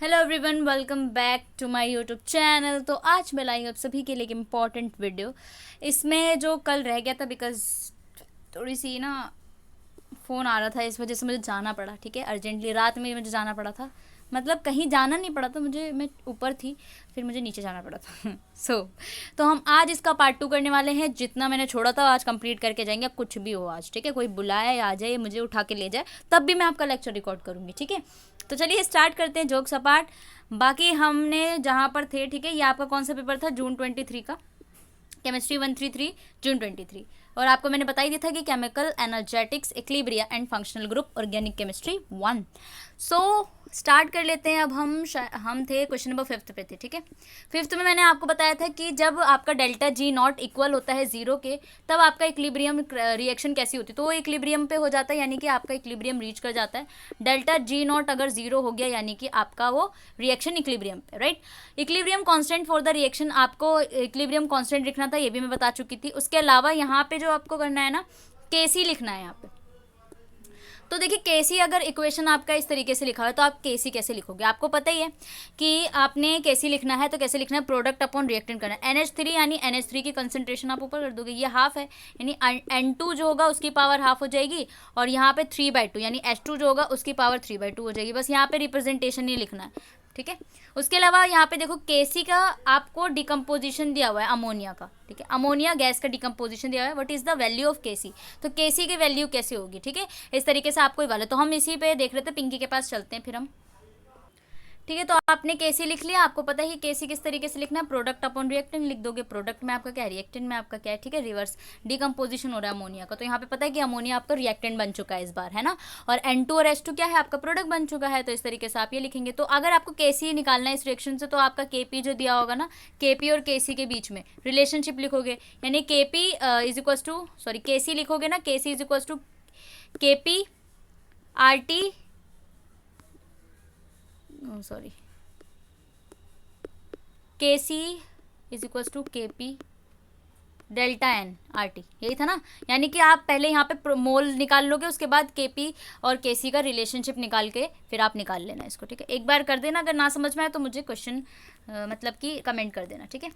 Hello everyone, welcome back to my YouTube channel. तो आज मैं लाई हूँ आप सभी के लिए एक इम्पॉर्टेंट वीडियो। इसमें जो कल रह गया था बिकॉज थोड़ी सी ना फ़ोन आ रहा था, इस वजह से मुझे जाना पड़ा। ठीक है, अर्जेंटली रात में मुझे जाना पड़ा था। मतलब कहीं जाना नहीं पड़ा था मुझे, मैं ऊपर थी, फिर मुझे नीचे जाना पड़ा था। तो हम आज इसका पार्ट 2 करने वाले हैं। जितना मैंने छोड़ा था आज कंप्लीट करके जाएंगे, कुछ भी हो आज। ठीक है, कोई बुलाए आ जाए, मुझे उठा के ले जाए, तब भी मैं आपका लेक्चर रिकॉर्ड करूँगी। ठीक है, तो चलिए स्टार्ट करते हैं जोक सपाट। बाकी हमने जहाँ पर थे, ठीक है, ये आपका कौन सा पेपर था? जून 23 का केमिस्ट्री 133 जून 23। और आपको मैंने बता ही दिया था कि chemical energetics equilibria and functional group organic chemistry 1। So start कर लेते हैं। अब हम थे क्वेश्चन नंबर 5 पे थे। ठीक है, 5 में मैंने आपको बताया था कि जब आपका डेल्टा जी नॉट इक्वल होता है 0 के, तब आपका इक्लिब्रियम रिएक्शन कैसी होती है? तो वो इक्लिब्रियम पे हो जाता है, यानी कि आपका इक्लिब्रियम रीच कर जाता है। डेल्टा जी नॉट अगर 0 हो गया, यानी कि आपका वो रिएक्शन इक्लिब्रियम पे, right. Equilibrium constant for the reaction, आपको इक्लिब्रियम कांस्टेंट लिखना था, ये भी मैं बता चुकी थी। उसके अलावा यहाँ पे जो आपको करना है ना, केसी लिखना है यहाँ पे। तो देखिए, केसी अगर इक्वेशन आपका इस तरीके से लिखा है तो आप केसी कैसे लिखोगे? आपको पता ही है कि आपने केसी लिखना है तो कैसे लिखना है, प्रोडक्ट अपॉन रिएक्टेंट करना है। NH3 यानी NH3 की कंसंट्रेशन आप ऊपर कर दोगे, ये हाफ है, यानी N2 जो होगा उसकी पावर हाफ हो जाएगी, और यहाँ पे 3/2 यानी H2 जो होगा उसकी पावर 3/2 हो जाएगी। बस यहाँ पे रिप्रेजेंटेशन नहीं लिखना है। ठीक है, उसके अलावा यहाँ पे देखो, केसी का आपको डिकम्पोजिशन दिया हुआ है अमोनिया का। ठीक है, अमोनिया गैस का डिकम्पोजिशन दिया हुआ है। What is the value of KC? तो केसी की वैल्यू कैसे होगी? ठीक है, इस तरीके से आपको वाला, तो हम इसी पे देख रहे थे। पिंकी के पास चलते हैं फिर हम। ठीक है, तो आपने केसी लिख लिया। आपको पता है केसी किस तरीके से लिखना है, प्रोडक्ट अपॉन रिएक्टेंट लिख दोगे। प्रोडक्ट में आपका क्या है, रिएक्टेंट में आपका क्या है, ठीक है, रिवर्स डिकम्पोजिशन हो रहा है अमोनिया का। तो यहाँ पे पता है कि अमोनिया आपका रिएक्टेंट बन चुका है इस बार, है ना, और N2 और H2 क्या है, आपका प्रोडक्ट बन चुका है। तो इस तरीके से आप ये लिखेंगे। तो अगर आपको केसी निकालना है इस रिएक्शन से, तो आपका केपी जो दिया होगा ना, केपी और केसी के बीच में रिलेशनशिप लिखोगे, यानी KP is equals to, sorry, KC लिखोगे ना, KC is equals to KP RT, sorry, KC is equals to KP delta n RT, यही था ना। यानी कि आप पहले यहाँ पे मोल निकाल लोगे, उसके बाद KP और KC का रिलेशनशिप निकाल के फिर आप निकाल लेना इसको। ठीक है, एक बार कर देना, अगर ना समझ में आए तो मुझे क्वेश्चन मतलब कि कमेंट कर देना। ठीक है,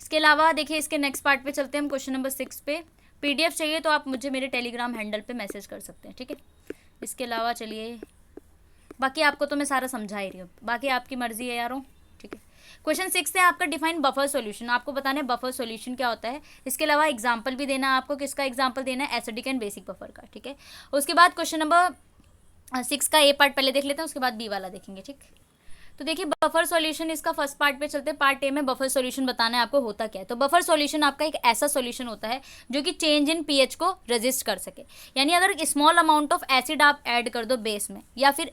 इसके अलावा देखिए, इसके नेक्स्ट पार्ट पे चलते हैं हम, क्वेश्चन नंबर 6 पे। PDF चाहिए तो आप मुझे मेरे टेलीग्राम हैंडल पे मैसेज कर सकते हैं। ठीक है, इसके अलावा चलिए, बाकी आपको तो मैं सारा समझा ही रही हूँ, बाकी आपकी मर्जी है यारों। ठीक है, क्वेश्चन 6 है आपका, डिफाइन बफर सॉल्यूशन। आपको बताना है बफर सॉल्यूशन क्या होता है। इसके अलावा एग्जांपल भी देना है आपको, किसका एग्जांपल देना है, एसिडिक एंड बेसिक बफर का। ठीक है, उसके बाद क्वेश्चन नंबर 6 का A पार्ट पहले देख लेते हैं, उसके बाद B वाला देखेंगे। ठीक, तो देखिए, बफर सॉल्यूशन, इसका फर्स्ट पार्ट पे चलते हैं। पार्ट A में बफर सॉल्यूशन बताना है आपको होता क्या है। तो बफर सॉल्यूशन आपका एक ऐसा सॉल्यूशन होता है जो कि चेंज इन पीएच को रेजिस्ट कर सके। यानी अगर स्मॉल अमाउंट ऑफ एसिड आप ऐड कर दो बेस में, या फिर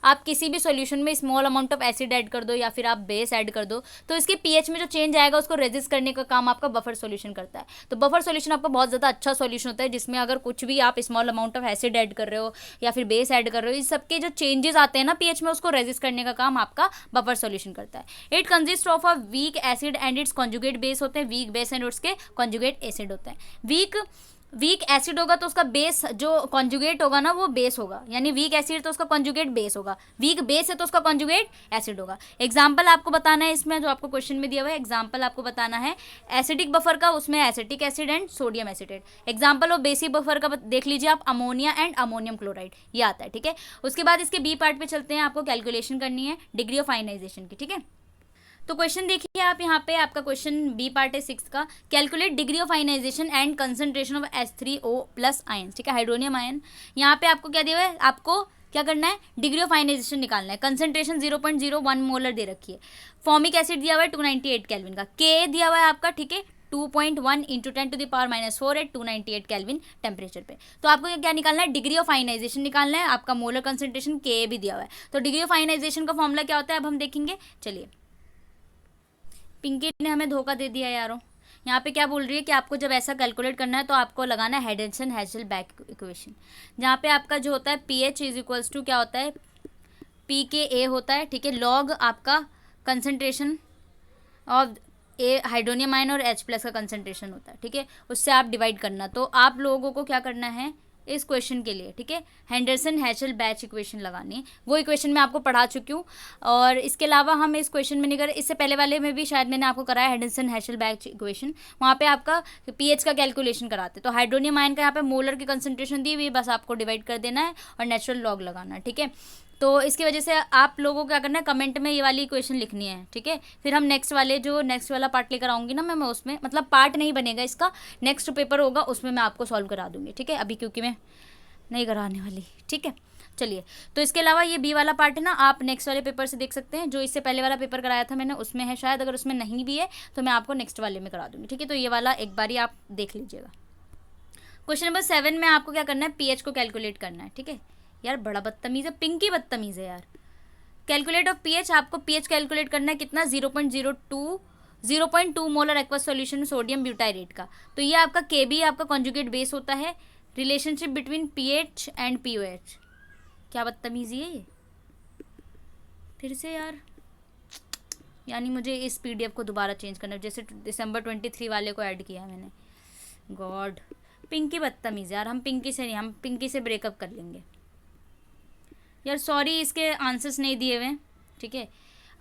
आप किसी भी सॉल्यूशन में small amount of acid add कर दो, या फिर आप बेस ऐड कर दो, तो इसके पीएच में जो चेंज आएगा उसको रेजिस्ट करने का काम आपका बफर सॉल्यूशन करता है। तो बफर सॉल्यूशन आपका बहुत ज़्यादा अच्छा सॉल्यूशन होता है, जिसमें अगर कुछ भी आप small amount of acid add कर रहे हो या फिर बेस ऐड कर रहे हो, इस सबके जो चेंजेस आते हैं ना पीएच में, उसको रेजिस्ट करने का काम आपका बफर सॉल्यूशन करता है। It consist of a weak acid and it's conjugate base होते हैं, वीक बेस एंड उसके कॉन्जुगेट एसिड होते हैं। वीक एसिड होगा तो उसका बेस जो कॉन्जुगेट होगा ना, वो बेस होगा, यानी वीक एसिड तो उसका कॉन्जुगेट बेस होगा, वीक बेस है तो उसका कॉन्जुगेट एसिड होगा। एग्जांपल आपको बताना है इसमें, जो आपको क्वेश्चन में दिया हुआ है, एग्जांपल आपको बताना है एसिडिक बफर का, उसमें acetic acid and sodium acetate. Example of basic buffer का देख लीजिए आप, अमोनिया एंड अमोनियम क्लोराइड, ये आता है। ठीक है, उसके बाद इसके B पार्ट पे चलते हैं। आपको कैलकुलेशन करनी है डिग्री ऑफ आयनाइजेशन की। ठीक है, तो क्वेश्चन देखिए आप, यहाँ पे आपका क्वेश्चन B पार्ट है 6 का, calculate degree of ionization and concentration of H3O plus ion. ठीक है, हाइड्रोनियम आयन। यहाँ पे आपको क्या दिया हुआ है, आपको क्या करना है, डिग्री ऑफ आयनाइजेशन निकालना है। कंसंट्रेशन 0.01 मोलर दे रखी है। फॉर्मिक एसिड दिया हुआ है 298 केल्विन का। K दिया हुआ है आपका, ठीक है, 2.1 इंटू 10⁻⁴ है 298 केल्विन टेम्परेचर पे। तो आपको क्या निकालना है, डिग्री ऑफ आयनाइजेशन निकालना है। आपका मोलर कंसंट्रेशन K भी दिया हुआ है। तो डिग्री ऑफ आयनाइजेशन का फॉर्मूला क्या होता है अब हम देखेंगे। चलिए, पिंकी ने हमें धोखा दे दिया यारों। यहाँ पे क्या बोल रही है कि आपको जब ऐसा कैलकुलेट करना है तो आपको लगाना है हेडरसन हैज़लबैक इक्वेशन, जहाँ पे आपका जो होता है पीएच इज इक्वल्स टू क्या होता है, PKA होता है। ठीक है, लॉग आपका concentration of A hydronium ion और H+ का कंसनट्रेशन होता है। ठीक है, उससे आप डिवाइड करना। तो आप लोगों को क्या करना है, इस क्वेश्चन के लिए, ठीक है। हेंडरसन हैशल बैच इक्वेशन लगानी है, वो इक्वेशन मैं आपको पढ़ा चुकी हूँ। और इसके अलावा हम इस क्वेश्चन में नहीं कर, इससे पहले वाले में भी शायद मैंने आपको कराया हेंडरसन हैशल बैच इक्वेशन, वहाँ पे आपका पीएच का कैलकुलेशन कराते। तो हाइड्रोनियम आयन का यहाँ पे मोलर की कंसंट्रेशन दी हुई है, बस आपको डिवाइड कर देना है और नेचुरल लॉग लगाना है, ठीक है। तो इसकी वजह से आप लोगों को क्या करना है, कमेंट में ये वाली इक्वेशन लिखनी है, ठीक है। फिर हम नेक्स्ट वाला पार्ट लेकर आऊँगी ना मैं उसमें, मतलब पार्ट नहीं बनेगा इसका, नेक्स्ट पेपर होगा उसमें मैं आपको सॉल्व करा दूँगी, ठीक है। अभी क्योंकि मैं नहीं कराने वाली, ठीक है। चलिए, तो इसके अलावा ये बी वाला पार्ट है ना, आप नेक्स्ट वाले पेपर से देख सकते हैं, जो इससे पहले वाला पेपर कराया था मैंने उसमें है शायद, अगर उसमें नहीं भी है तो मैं आपको नेक्स्ट वाले में करा दूँगी, ठीक है। तो ये वाला एक बारी आप देख लीजिएगा। क्वेश्चन नंबर 7 में आपको क्या करना है, पीएच को कैलकुलेट करना है, ठीक है। यार बड़ा बदतमीज़ है, पिंकी बदतमीज़ है यार। कैलकुलेट ऑफ पीएच, आपको पीएच कैलकुलेट करना है कितना, 0.2 molar aqueous solution sodium butyrate का। तो ये आपका केबी आपका कॉन्जुगेट बेस होता है, relationship between pH and pOH. क्या बदतमीजी है ये फिर से यार, यानी मुझे इस पीडीएफ को दोबारा चेंज करना है, जैसे दिसंबर 23 वाले को ऐड किया मैंने। गॉड, पिंकी बदतमीज़ यार, हम पिंकी से नहीं, हम पिंकी से ब्रेकअप कर लेंगे यार। सॉरी, इसके आंसर्स नहीं दिए हुए, ठीक है।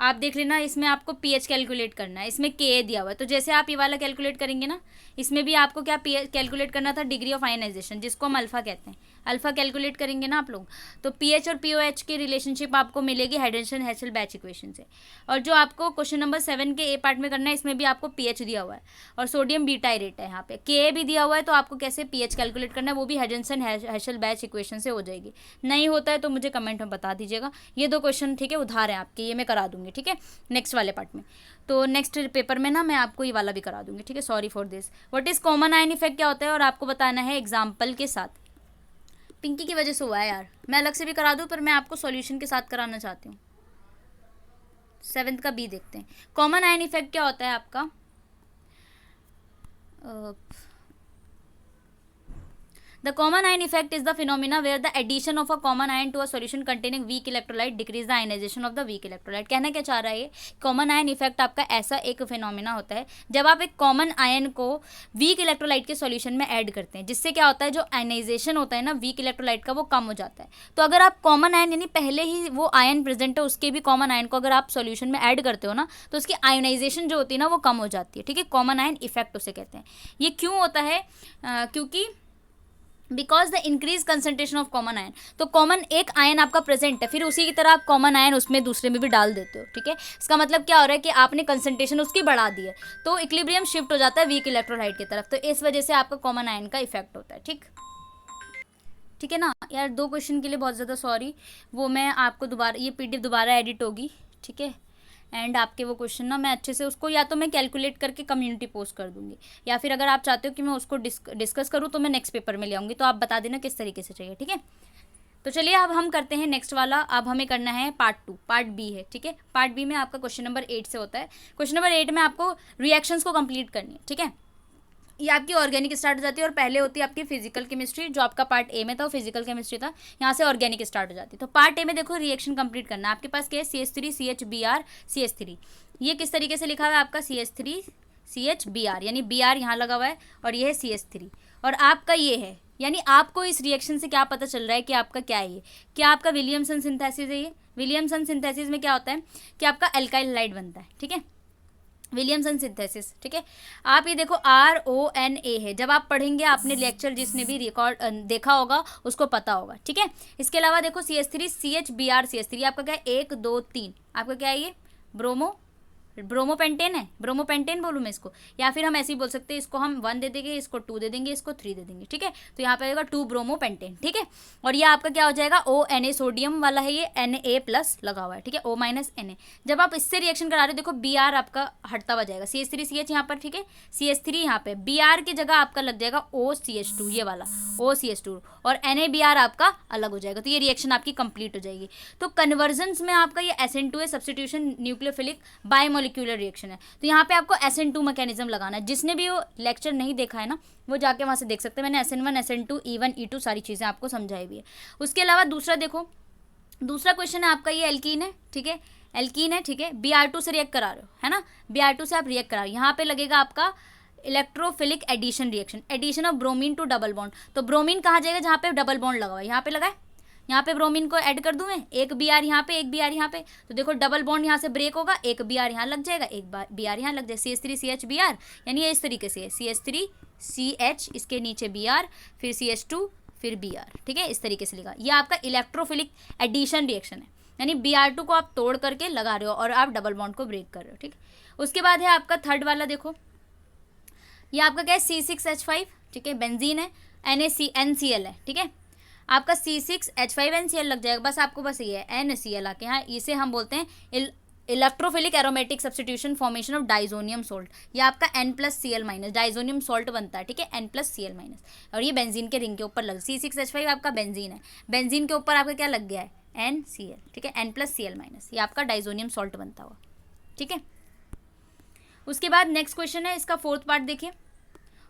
आप देख लेना, इसमें आपको पीएच कैलकुलेट करना है, इसमें के दिया हुआ है। तो जैसे आप ये वाला कैलकुलेट करेंगे ना, इसमें भी आपको क्या पीएच कैलकुलेट करना था, डिग्री ऑफ आयनाइजेशन, जिसको हम अल्फा कहते हैं। अल्फा कैलकुलेट करेंगे ना आप लोग, तो पीएच और पीओएच की रिलेशनशिप आपको मिलेगी हेंडरसन हैशल बैच इक्वेशन से। और जो आपको क्वेश्चन नंबर 7 के ए पार्ट में करना है, इसमें भी आपको पीएच दिया हुआ है और सोडियम ब्यूटाइरेट है, यहाँ पे के भी दिया हुआ है। तो आपको कैसे पीएच कैलकुलेट करना है, वो भी हेंडरसन हैशल बैच इक्वेशन से हो जाएगी। नहीं होता है तो मुझे कमेंट में बता दीजिएगा। ये 2 क्वेश्चन, ठीक है, उधार है आपके, ये मैं करा दूंगी, ठीक है, नेक्स्ट वाले पार्ट में। तो नेक्स्ट पेपर में ना मैं आपको ये वाला भी करा दूंगी, ठीक है। Sorry for this. What is common ion effect क्या होता है, और आपको बताना है एग्जाम्पल के साथ। पिंकी की वजह से हुआ है यार, मैं अलग से भी करा दूं, पर मैं आपको सॉल्यूशन के साथ कराना चाहती हूँ। 7th का बी देखते हैं। कॉमन आयन इफेक्ट क्या होता है आपका, The common ion effect is the phenomena where the addition of a common ion to a solution containing weak electrolyte decrease the ionization of the weak electrolyte। कहना क्या चाह रहा है ये, कॉमन आयन इफेक्ट आपका ऐसा एक फिनोमिना होता है जब आप एक कॉमन आयन को वीक इलेक्ट्रोलाइट के सॉल्यूशन में ऐड करते हैं, जिससे क्या होता है, जो आयनाइजेशन होता है ना वीक इलेक्ट्रोलाइट का, वो कम हो जाता है। तो अगर आप कॉमन आयन, यानी पहले ही वो आयन प्रेजेंट है उसके भी कॉमन आयन को अगर आप सॉल्यूशन में ऐड करते हो ना, तो उसकी आयोनाइजेशन जो होती है ना वो कम हो जाती है, ठीक है। कॉमन आयन इफेक्ट उसे कहते हैं। ये क्यों होता है, क्योंकि because the increase concentration of common ion. तो कॉमन एक आयन आपका प्रेजेंट है, फिर उसी की तरह आप कॉमन आयन उसमें दूसरे में भी डाल देते हो, ठीक है। इसका मतलब क्या हो रहा है कि आपने कंसंट्रेशन उसकी बढ़ा दी है, तो इक्विलिब्रियम शिफ्ट हो जाता है वीक इलेक्ट्रोलाइट की तरफ। तो इस वजह से आपका कॉमन आयन का इफेक्ट होता है, ठीक है ना यार। 2 क्वेश्चन के लिए बहुत ज़्यादा सॉरी, वो मैं आपको दोबारा, ये पीडीएफ दोबारा एडिट होगी, ठीक है। एंड आपके वो क्वेश्चन ना मैं अच्छे से उसको या तो मैं कैलकुलेट करके कम्युनिटी पोस्ट कर दूंगी, या फिर अगर आप चाहते हो कि मैं उसको डिस्कस करूँ तो मैं नेक्स्ट पेपर में ले आऊँगी। तो आप बता देना किस तरीके से चाहिए, ठीक है। तो चलिए अब हम करते हैं नेक्स्ट वाला। अब हमें करना है पार्ट 2, पार्ट बी है, ठीक है। पार्ट बी में आपका क्वेश्चन नंबर 8 से होता है। क्वेश्चन नंबर 8 में आपको रिएक्शंस को कंप्लीट करनी है, ठीक है। ये आपकी ऑर्गेनिक स्टार्ट हो जाती है और पहले होती है आपकी फिजिकल केमिस्ट्री, जो आपका पार्ट ए में था वो फिजिकल केमिस्ट्री था, यहाँ से ऑर्गेनिक स्टार्ट हो जाती है। तो पार्ट ए में देखो रिएक्शन कंप्लीट करना है। आपके पास क्या है, CH3 CHBr CH3। ये किस तरीके से लिखा हुआ है आपका, CH3 CHBr, यानी Br यहाँ लगा हुआ है और ये है CH3 और आपका ये है, यानी आपको इस रिएक्शन से क्या पता चल रहा है कि आपका क्या है ये, क्या आपका विलियमसन सिंथेसिस है। ये विलियमसन सिंथेसिस में क्या होता है कि आपका एल्काइल हैलाइड बनता है, ठीक है, विलियमसन सिंथेसिस, ठीक है। आप ये देखो RONA है, जब आप पढ़ेंगे, आपने लेक्चर जिसने भी रिकॉर्ड देखा होगा उसको पता होगा, ठीक है। इसके अलावा देखो CH3 CHBr CH3 आपका क्या है, 1 2 3, आपका क्या है ये, ब्रोमोपेंटेन है, ब्रोमोपेंटेन बोलूँ मैं इसको, या फिर हम ऐसे ही बोल सकते हैं, इसको हम 1 दे देंगे, इसको 2 दे देंगे, इसको 3 दे देंगे, ठीक है। तो यहाँ पे आएगा 2 ब्रोमोपेंटेन, ठीक है। और ये आपका क्या हो जाएगा, ONA, सोडियम वाला है ये, Na+ लगा हुआ है, ठीक है, O- Na। जब आप इससे रिएक्शन करा रहे हो, देखो Br आपका हटता हुआ जाएगा, CH3 CH यहाँ पर, ठीक है, CH3 यहाँ पे, Br की जगह आपका लग जाएगा OCH2, ये वाला OCH2, और NaBr आपका अलग हो जाएगा। तो ये रिएक्शन आपकी कंप्लीट हो जाएगी। तो कन्वर्जन्स में आपका ये SN2 है, सब्सटीट्यूशन न्यूक्लियोफिलिक बायोमोलिक्यूलर रिएक्शन है। तो यहाँ पे आपको SN2 मैकेनिज्म लगाना है। जिसने भी वो लेक्चर नहीं देखा है ना, वो जाके वहाँ से देख सकते हैं। मैंने SN1 SN2 E1 E2 सारी चीज़ें आपको समझाई हुई है। उसके अलावा दूसरा देखो, दूसरा क्वेश्चन है आपका ये एल्कीन है, ठीक है, एल्कीन है, ठीक है, Br2 से रिएक्ट करा रहे हो, है ना, Br2 से आप रिएक्ट करा रहे हो, यहाँ पे लगेगा आपका electrophilic addition reaction, addition of bromine to double bond. तो ब्रोमीन कहाँ जाएगा, जहाँ पे डबल बॉन्ड लगा हुआ है, यहाँ पे लगा है, यहाँ पे ब्रोमीन को ऐड कर दूं मैं, एक बी आर यहाँ पे, एक बी आर यहाँ पे, तो देखो डबल बॉन्ड यहाँ से ब्रेक होगा, एक बी आर यहाँ लग जाएगा, एक बी आर यहाँ लग जाएगा, CH3CH यानी ये इस तरीके से है, CH3CH इसके नीचे बी आर, फिर CH2 फिर बी आर, ठीक है, इस तरीके से लिखा। ये आपका इलेक्ट्रोफिलिक एडिशन रिएक्शन है, यानी Br2 को आप तोड़ करके लगा रहे हो और आप डबल बॉन्ड को ब्रेक कर रहे हो, ठीक। उसके बाद है आपका थर्ड वाला, देखो ये आपका क्या है, C6H5, ठीक है, बेंजीन है, NaCl है, ठीक है, आपका C6H5NCl लग जाएगा, बस आपको बस ये है NaCl आके यहाँ, इसे हम बोलते हैं electrophilic aromatic substitution formation of diazonium salt. ये आपका N+Cl- डाइजोनियम सोल्ट बनता है, ठीक है, N+Cl-, और ये बेंजीन के रिंग के ऊपर लग, C6H5 आपका बेंजीन है, बेंजीन के ऊपर आपका क्या लग गया है, NCl, ठीक है, N+Cl-, ये आपका डाइजोनियम सोल्ट बनता हुआ, ठीक है। उसके बाद नेक्स्ट क्वेश्चन है, इसका फोर्थ पार्ट देखिए।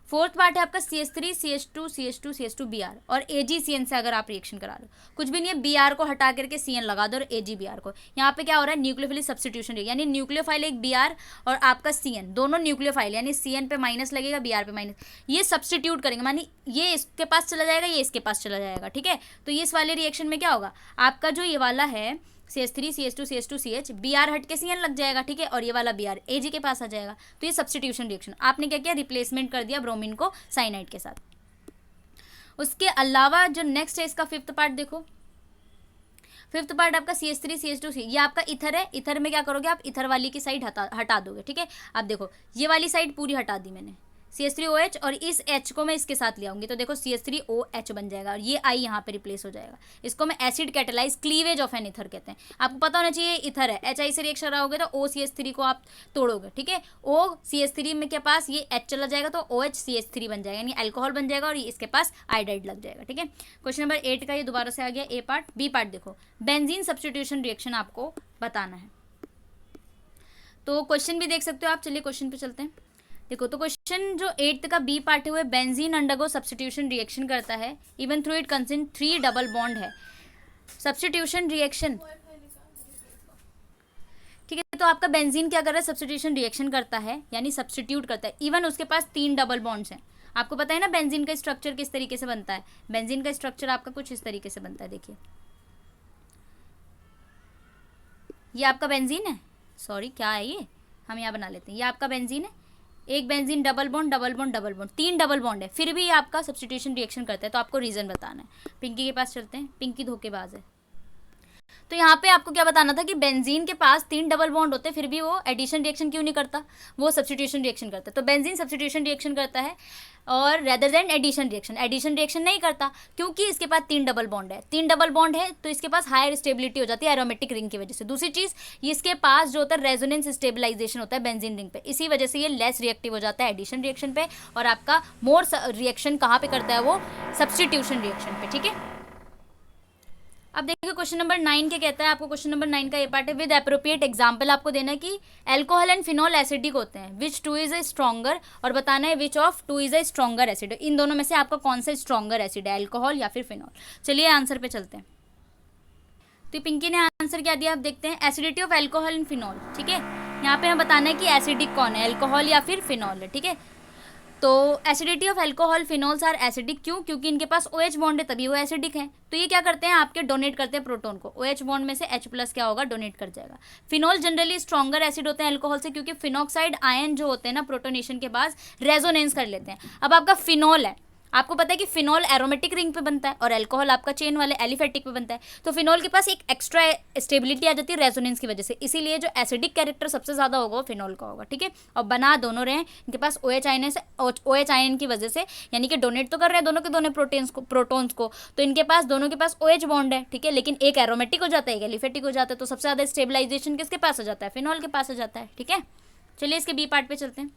फोर्थ पार्ट है आपका CH3 CH2 CH2 CH2 Br और AgCN से अगर आप रिएक्शन करा लो, कुछ भी नहीं है, Br को हटा करके Cn लगा दो और AgBr को, यहाँ पे क्या हो रहा है, न्यूक्लियोफिलिक सब्स्टिट्यूशन, यानी न्यूक्लियोफाइल एक Br और आपका Cn दोनों न्यूक्लियोफाइल, यानी Cn पे माइनस लगेगा, Br पे माइनस, ये सब्स्टिट्यूट करेंगे, मानी ये इसके पास चला जाएगा, ये इसके पास चला जाएगा, ठीक है। तो ये इस वाले रिएक्शन में क्या होगा, आपका जो ये वाला है CH3 CH2 CH2 CH, Br हट के Cn लग जाएगा, ठीक है, और ये वाला Br Ag के पास आ जाएगा। तो ये सब्स्टिट्यूशन रिएक्शन, आपने क्या किया, रिप्लेसमेंट कर दिया ब्रोमीन को साइनाइड के साथ। उसके अलावा जो नेक्स्ट है, इसका फिफ्थ पार्ट देखो। फिफ्थ पार्ट आपका CH3 CH2 ये आपका इथर है, इथर में क्या करोगे आप, इथर वाली की साइड हटा दोगे, ठीक है। अब देखो ये वाली साइड पूरी हटा दी मैंने, CH3OH, और इस H को मैं इसके साथ ले आऊंगी, तो देखो CH3OH बन जाएगा और ये I यहाँ पे रिप्लेस हो जाएगा। इसको मैं acid catalyse cleavage of an ether कहते हैं। आपको पता होना चाहिए इथर है, HI से रिएक्शन रहोगे तो OCH3 को आप तोड़ोगे, ठीक है, OCH3 में के पास ये H चला जाएगा तो OHCH3 बन जाएगा, यानी अल्कोहल बन जाएगा और इसके पास आयोडाइड लग जाएगा, ठीक है। क्वेश्चन नंबर 8 का ये दोबारा से आ गया A पार्ट। B पार्ट देखो, बेंजीन सब्स्टिट्यूशन रिएक्शन आपको बताना है, तो क्वेश्चन भी देख सकते हो आप। चलिए क्वेश्चन पे चलते हैं। देखो तो क्वेश्चन जो 8th का B पार्ट हुए, बेंजीन अंडरगो सब्स्टिट्यूशन रिएक्शन करता है even through it contains 3 double bond है, सब्स्टिट्यूशन रिएक्शन, ठीक है। तो आपका बेंजीन क्या कर रहा है, सब्स्टिट्यूशन रिएक्शन करता है, यानी सब्स्टिट्यूट करता है, इवन उसके पास 3 डबल बॉन्ड्स हैं। आपको पता है ना बेंजीन का स्ट्रक्चर किस तरीके से बनता है, बेंजीन का स्ट्रक्चर आपका कुछ इस तरीके से बनता है, देखिए ये आपका बेंजीन है, सॉरी क्या है ये, हम यहाँ बना लेते हैं, ये आपका बेंजीन है, एक benzene double bond double bond double bond, 3 double bond है, फिर भी आपका सब्स्टिट्यूशन रिएक्शन करता है, तो आपको रीजन बताना है। पिंकी के पास चलते हैं, पिंकी धोखेबाज है। तो यहाँ पे आपको क्या बताना था कि बेंजीन के पास 3 डबल बॉन्ड होते फिर भी वो एडिशन रिएक्शन क्यों नहीं करता, वो सब्स्टिट्यूशन रिएक्शन करता है। तो बेंजीन सब्स्टिट्यूशन रिएक्शन करता है और रेदर देन एडिशन रिएक्शन नहीं करता, क्योंकि इसके पास 3 डबल बॉन्ड है, 3 डबल बॉन्ड है तो इसके पास हायर स्टेबिलिटी हो जाती है एरोमेटिक रिंग की वजह से। दूसरी चीज़, इसके पास जो होता है रेजोनेंस स्टेबलाइजेशन होता है बेंजीन रिंग पे, इसी वजह से ये लेस रिएक्टिव हो जाता है एडिशन रिएक्शन पे, और आपका मोर रिएक्शन कहाँ पे करता है, वो सब्स्टिट्यूशन रिएक्शन पे, ठीक है। अब देखिए क्वेश्चन नंबर 9 क्या कहता है आपको, क्वेश्चन नंबर 9 का ये पार्ट है, विद एप्रोप्रिएट एग्जांपल आपको देना है कि अल्कोहल एंड फिनॉल एसिडिक होते हैं, which two is a stronger, और बताना है which of two is a stronger acid, इन दोनों में से आपका कौन सा स्ट्रॉन्गर एसिड है, अल्कोहल या फिर फिनॉल। चलिए आंसर पे चलते हैं। तो पिंकी ने आंसर क्या दिया, आप देखते हैं, acidity of alcohol and phenol, ठीक है। यहाँ पे हमें बताना है कि एसिडिक कौन है, अल्कोहल या फिर फिनॉल है, ठीक है। तो acidity of alcohol phenols are acidic, क्यों, क्योंकि इनके पास OH बॉन्ड है तभी वो एसिडिक है। तो ये क्या करते हैं, आपके डोनेट करते हैं प्रोटोन को, OH बॉन्ड में से H+ क्या होगा, डोनेट कर जाएगा। फिनॉल जनरली स्ट्रॉन्गर एसिड होते हैं अल्कोहल से, क्योंकि फिनॉक्साइड आयन जो होते हैं ना प्रोटोनेशन के बाद रेजोनेंस कर लेते हैं। अब आपका फिनॉल है, आपको पता है कि फिनॉल एरोमेटिक रिंग पे बनता है और अल्कोहल आपका चेन वाले एलिफेटिक पे बनता है, तो फिनॉल के पास एक एक्स्ट्रा स्टेबिलिटी आ जाती है रेजोनेंस की वजह से, इसीलिए जो एसिडिक कैरेक्टर सबसे ज़्यादा होगा वो फिनॉल का होगा, ठीक है। और बना दोनों रहे हैं, इनके पास OH आयन की वजह से, यानी कि डोनेट तो कर रहे हैं दोनों के दोनों प्रोटोन्स को, तो इनके पास दोनों के पास OH बॉन्ड है, ठीक है, लेकिन एक एरोमेटिक हो जाता है, एक एलिफेटिक हो जाता है, तो सबसे ज़्यादा स्टेबलाइजेशन किसके पास आ जाता है, फिनॉल के पास आ जाता है, ठीक है। चलिए इसके B पार्ट पे चलते हैं।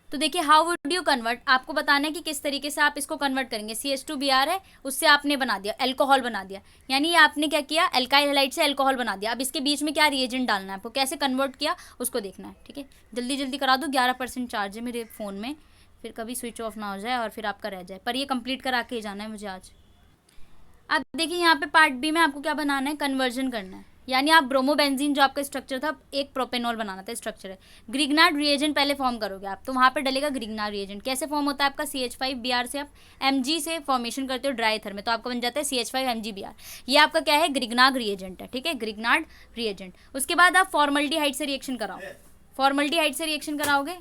तो देखिए हाउ वुड यू कन्वर्ट, आपको बताना है कि किस तरीके से आप इसको कन्वर्ट करेंगे। CH2Br है, उससे आपने बना दिया अल्कोहल बना दिया, यानी आपने क्या किया, अल्काइल हैलाइड से अल्कोहल बना दिया। अब इसके बीच में क्या रिएजेंट डालना है आपको, कैसे कन्वर्ट किया उसको देखना है, ठीक है। जल्दी जल्दी करा दो, 11% चार्ज है मेरे फ़ोन में, फिर कभी स्विच ऑफ ना हो जाए और फिर आपका रह जाए, पर ये कंप्लीट करा के ही जाना है मुझे आज। अब देखिए यहाँ पे पार्ट B में आपको क्या बनाना है, कन्वर्जन करना है, यानी आप ब्रोमोबेंजीन जो आपका स्ट्रक्चर था एक प्रोपेनॉल बनाना था स्ट्रक्चर है। ग्रिग्नार्ड रिएजेंट पहले फॉर्म करोगे आप, तो वहाँ पे डलेगा ग्रिग्नार्ड रिएजेंट। कैसे फॉर्म होता है आपका, CH5Br से आप Mg से फॉर्मेशन करते हो ड्राई ईथर में, तो आपका बन जाता है CH5MgBr। ये आपका क्या है, ग्रिग्नार्ड रिएजेंट है, ठीक है, ग्रिग्नार्ड रिएजेंट। उसके बाद आप फॉर्मल्डिहाइड से रिएक्शन कराओ, फॉर्मल्डिहाइड से रिएक्शन कराओगे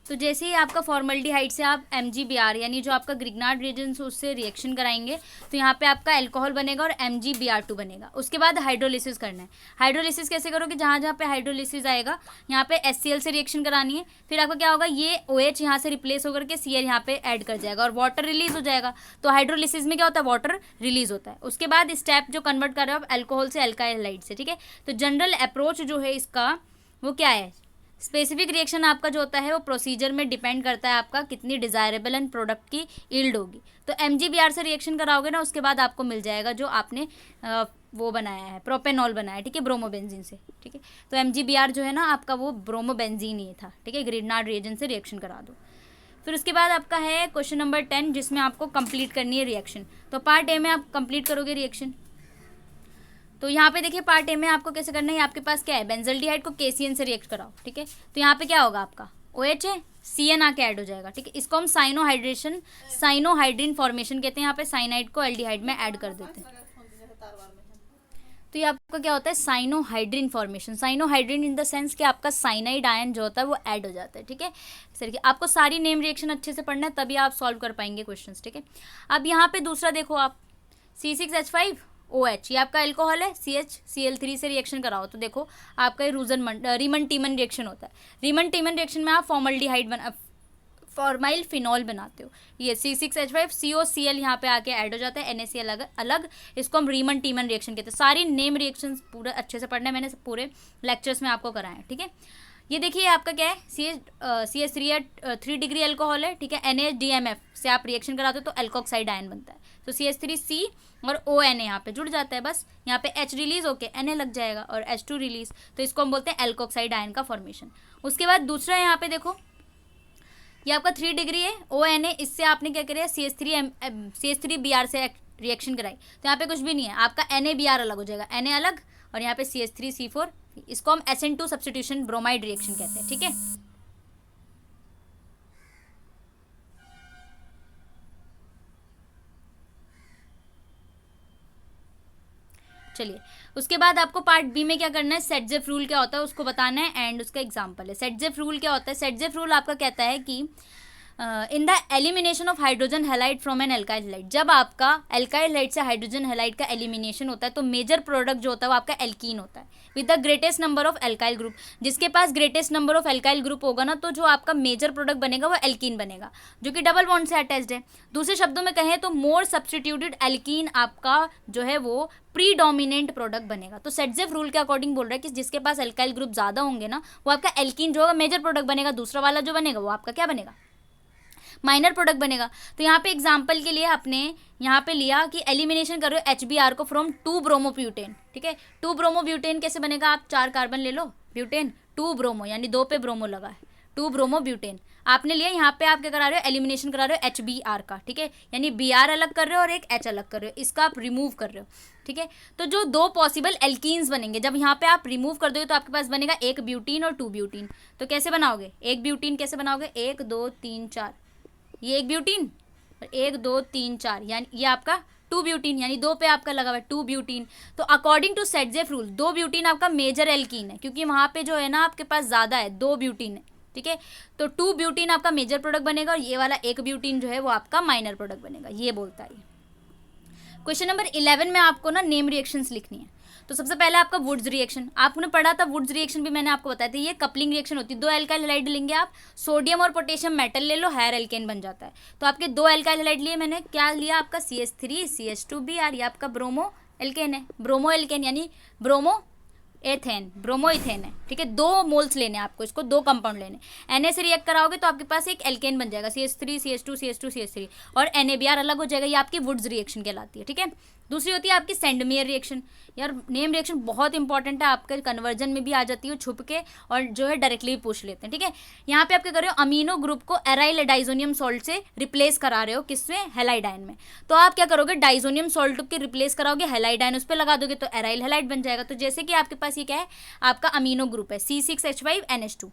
तो जैसे ही आपका फॉर्मल्डिहाइड से आप MgBr यानी जो आपका ग्रिग्नार्ड रिएजेंट उससे रिएक्शन कराएंगे तो यहाँ पे आपका अल्कोहल बनेगा और MgBr2 बनेगा। उसके बाद हाइड्रोलिसिस करना है। हाइड्रोलिसिस कैसे करोगे, जहाँ जहाँ पे हाइड्रोलिसिस आएगा यहाँ पे HCl से रिएक्शन करानी है, फिर आपका क्या होगा, ये OH यहाँ से रिप्लेस होकर के Cl यहाँ पे ऐड कर जाएगा और वाटर रिलीज हो जाएगा। तो हाइड्रोलिसिस में क्या होता है, वाटर रिलीज होता है। उसके बाद स्टेप जो कन्वर्ट कर रहे हो आप अल्कोहल से अल्काइल हाइड से, ठीक है। तो जनरल अप्रोच जो है इसका वो क्या है, स्पेसिफिक रिएक्शन आपका जो होता है वो प्रोसीजर में डिपेंड करता है आपका कितनी डिज़ायरेबल एंड प्रोडक्ट की यील्ड होगी। तो MgBr से रिएक्शन कराओगे ना, उसके बाद आपको मिल जाएगा जो आपने वो बनाया है, प्रोपेनॉल बनाया है, ठीक है, ब्रोमोबेंजीन से, ठीक है। तो MgBr जो है ना आपका वो ब्रोमोबेंजीन ही था, ठीक है। ग्रिग्नार्ड रिएजेंट से रिएक्शन करा दो। फिर उसके बाद आपका है क्वेश्चन नंबर 10 जिसमें आपको कंप्लीट करनी है रिएक्शन। तो पार्ट ए में आप कंप्लीट करोगे रिएक्शन। तो यहाँ पे देखिए पार्ट ए में आपको कैसे करना है, आपके पास क्या है, बेंजल्डिहाइड को KCN से रिएक्ट कराओ, ठीक है। तो यहाँ पे क्या होगा आपका OH है, CN आके ऐड हो जाएगा, ठीक है। इसको हम साइनोहाइड्रिन फॉर्मेशन कहते हैं। यहाँ पे साइनाइड को एल्डिहाइड में ऐड कर देते हैं, तो ये आपका क्या होता है, cyanohydrin formation. Cyanohydrin in the sense कि आपका साइनाइड आयन जो होता है वो ऐड हो जाता है, ठीक है। इस तरीके आपको सारी नेम रिएक्शन अच्छे से पढ़ना है, तभी आप सॉल्व कर पाएंगे क्वेश्चंस, ठीक है। अब यहाँ पे दूसरा देखो आप, C6H5OH ये आपका अल्कोहल है, CHCl3 से रिएक्शन कराओ तो देखो आपका रीमन टीमन रिएक्शन होता है। रीमन टीमन रिएक्शन में आप फॉर्माइल फिनॉल बनाते हो। ये C6H5COCl यहाँ पे आके ऐड हो जाता है, NaCl अलग, इसको हम रीमन टीमन रिएक्शन कहते हैं। सारी नेम रिएक्शंस पूरा अच्छे से पढ़ना है, मैंने पूरे लेक्चर्स में आपको कराया है, ठीक है। ये देखिए आपका क्या है, CH3 है, 3 डिग्री अल्कोहल है, ठीक है। NaDMF से आप रिएक्शन कराते हो तो एल्कोक्साइड आयन बनता है। तो CH3C और ONA यहाँ पे जुड़ जाता है, बस यहाँ पे H रिलीज होके Na लग जाएगा और H2 रिलीज, तो इसको हम बोलते हैं एल्कोक्साइड आयन का फॉर्मेशन। उसके बाद दूसरा यहाँ पे देखो, ये आपका 3 डिग्री है ONA, इससे आपने क्या करा, CH3Br से रिएक्शन कराई, तो यहाँ पे कुछ भी नहीं है, आपका NaBr अलग हो जाएगा, Na अलग, और यहाँ पे CH3C4, इसको हम SN2 सब्स्टिट्यूशन ब्रोमाइड रिएक्शन कहते हैं, ठीक है। चलिए उसके बाद आपको पार्ट बी में क्या करना है, सेटजेफ रूल क्या होता है उसको बताना है एंड उसका एग्जांपल है। सेटजेफ रूल क्या होता है, सेटजेफ रूल आपका कहता है कि in the elimination of hydrogen halide from an alkyl halide, जब आपका एल्काइल हैलाइड से हाइड्रोजन हैलाइड का एलिमिनेशन होता है तो मेजर प्रोडक्ट जो होता है वो आपका एल्कीन होता है with the greatest number of alkyl group. जिसके पास greatest number of alkyl group होगा ना, तो जो आपका मेजर प्रोडक्ट बनेगा वो एल्कीन बनेगा, जो कि डबल बॉन्ड से अटैच्ड है। दूसरे शब्दों में कहें तो मोर सब्स्टिट्यूटेड एल्कीन आपका जो है वो प्रीडोमिनेंट प्रोडक्ट बनेगा। तो सेटजेफ रूल के अकॉर्डिंग बोल रहा है कि जिसके पास एल्काइल ग्रुप ज़्यादा होंगे ना, वो आपका एल्कीन जो होगा मेजर प्रोडक्ट बनेगा, दूसरा वाला जो बनेगा वो आपका क्या बनेगा, माइनर प्रोडक्ट बनेगा। तो यहाँ पे एग्जांपल के लिए आपने यहाँ पे लिया कि एलिमिनेशन कर रहे हो HBr को फ्रॉम 2 ब्रोमोब्यूटेन, ठीक है। 2 ब्रोमोब्यूटेन कैसे बनेगा, आप 4 कार्बन ले लो, ब्यूटेन 2 ब्रोमो यानी 2 पे ब्रोमो लगा है, 2 ब्रोमोब्यूटेन आपने लिया। यहाँ पे आप क्या करा रहे हो, एलिमिनेशन करा रहे हो HBr का, ठीक है, यानी Br अलग कर रहे हो और एक H अलग कर रहे हो, इसका आप रिमूव कर रहे हो, ठीक है। तो जो 2 पॉसिबल एल्कीन्स बनेंगे, जब यहाँ पे आप रिमूव कर दोगे तो आपके पास बनेगा 1 ब्यूटीन और 2 ब्यूटीन। तो कैसे बनाओगे, 1 ब्यूटीन कैसे बनाओगे, 1 2 3 4, ये 1 ब्यूटीन और 1 2 3 4, यानी ये आपका 2 ब्यूटीन, यानी 2 पे आपका लगा हुआ है 2 ब्यूटीन। तो according to Saytzeff rule 2 butene आपका मेजर एल्कीन है, क्योंकि वहाँ पे जो है ना आपके पास ज़्यादा है, 2 ब्यूटीन है, ठीक है। तो 2 ब्यूटीन आपका मेजर प्रोडक्ट बनेगा और ये वाला 1 ब्यूटीन जो है वो आपका माइनर प्रोडक्ट बनेगा, ये बोलता है। क्वेश्चन नंबर 11 में आपको ना नेम रिएक्शंस लिखनी है। तो सबसे पहले आपका वुड्स रिएक्शन, आपने पढ़ा था वुड्स रिएक्शन भी मैंने आपको बताया था, ये कपलिंग रिएक्शन होती है। 2 एल्काइल हैलाइड लेंगे आप, सोडियम और पोटेशियम मेटल ले लो, हायर एल्केन बन जाता है। तो आपके 2 एल्काइल हैलाइड लिए मैंने, क्या लिया आपका CH3 CH2Br, ये आपका ब्रोमो एल्केन है, ब्रोमो एल्केन यानी ब्रोमो एथेन, ब्रोमो इथेन है, ठीक है। 2 मोल्स लेने हैं आपको, इसको 2 कंपाउंड लेने। Na से रिएक्ट कराओगे तो आपके पास एक एल्केन बन जाएगा, CH3 CH2 CH2 CH3 और NaBr अलग हो जाएगा, ये आपकी वुड्स रिएक्शन कहलाती है, ठीक है। दूसरी होती है आपकी सेंडमेयर रिएक्शन। यार नेम रिएक्शन बहुत इंपॉर्टेंट है, आपके कन्वर्जन में भी आ जाती है छुप के, और जो है डायरेक्टली भी पूछ लेते हैं, ठीक है। यहाँ पे आप क्या कर रहे हो, अमीनो ग्रुप को एराइल डाइजोनियम सॉल्ट से रिप्लेस करा रहे हो, किसमें, हेलाइडाइन में। तो आप क्या करोगे, डाइजोनियम सॉल्ट के रिप्लेस कराओगे, हेलाइडाइन उस पर लगा दोगे तो एराइल हेलाइड बन जाएगा। तो जैसे कि आपके पास ये क्या है, आपका अमीनो ग्रुप है C6H5NH2।